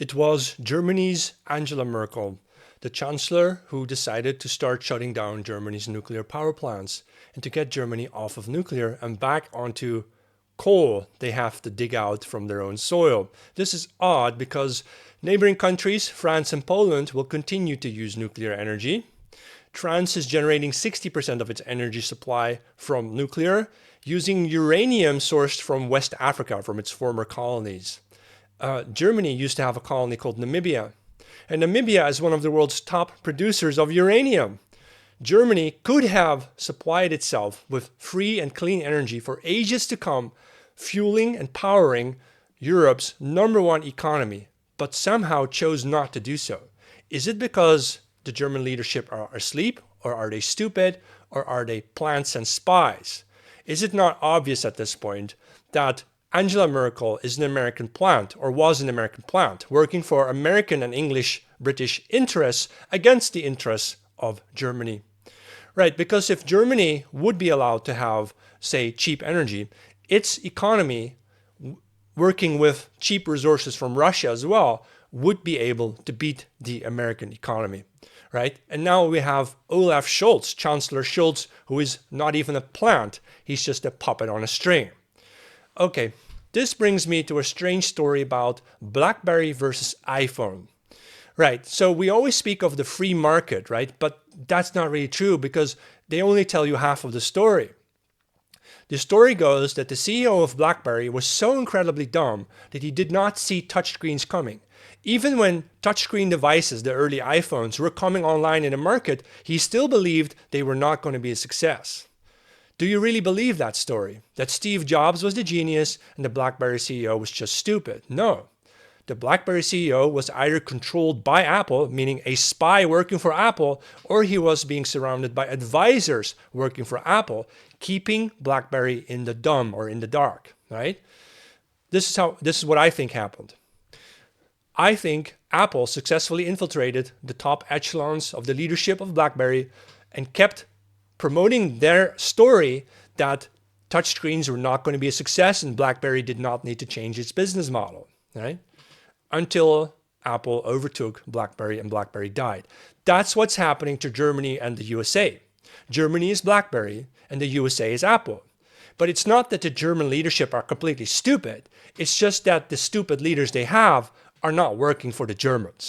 It was Germany's Angela Merkel, the chancellor who decided to start shutting down Germany's nuclear power plants and to get Germany off of nuclear and back onto coal they have to dig out from their own soil. This is odd because neighboring countries, France and Poland, will continue to use nuclear energy. France is generating 60% of its energy supply from nuclear, using uranium sourced from West Africa, from its former colonies. Germany used to have a colony called Namibia, and Namibia is one of the world's top producers of uranium. Germany could have supplied itself with free and clean energy for ages to come, fueling and powering Europe's #1 economy, but somehow chose not to do so. Is it because the German leadership are asleep, or are they stupid, or are they plants and spies? Is it not obvious at this point that Angela Merkel is an American plant, or was an American plant, working for American and English British interests against the interests of Germany? Right, because if Germany would be allowed to have, say, cheap energy, its economy, working with cheap resources from Russia as well, would be able to beat the American economy, right? And now we have Olaf Scholz, Chancellor Scholz, who is not even a plant. He's just a puppet on a string. Okay, this brings me to a strange story about BlackBerry versus iPhone. Right, so we always speak of the free market, right? But that's not really true because they only tell you half of the story. The story goes that the CEO of BlackBerry was so incredibly dumb that he did not see touchscreens coming. Even when touchscreen devices, the early iPhones, were coming online in the market, he still believed they were not going to be a success. Do you really believe that story? That Steve Jobs was the genius and the BlackBerry CEO was just stupid? No. The BlackBerry CEO was either controlled by Apple, meaning a spy working for Apple, or he was being surrounded by advisors working for Apple, keeping BlackBerry in the dumb or in the dark, right? This is what I think happened. I think Apple successfully infiltrated the top echelons of the leadership of BlackBerry and kept promoting their story that touchscreens were not going to be a success and BlackBerry did not need to change its business model, right? Until Apple overtook BlackBerry and BlackBerry died. That's what's happening to Germany and the USA. Germany is BlackBerry and the USA is Apple. But it's not that the German leadership are completely stupid. It's just that the stupid leaders they have are not working for the Germans.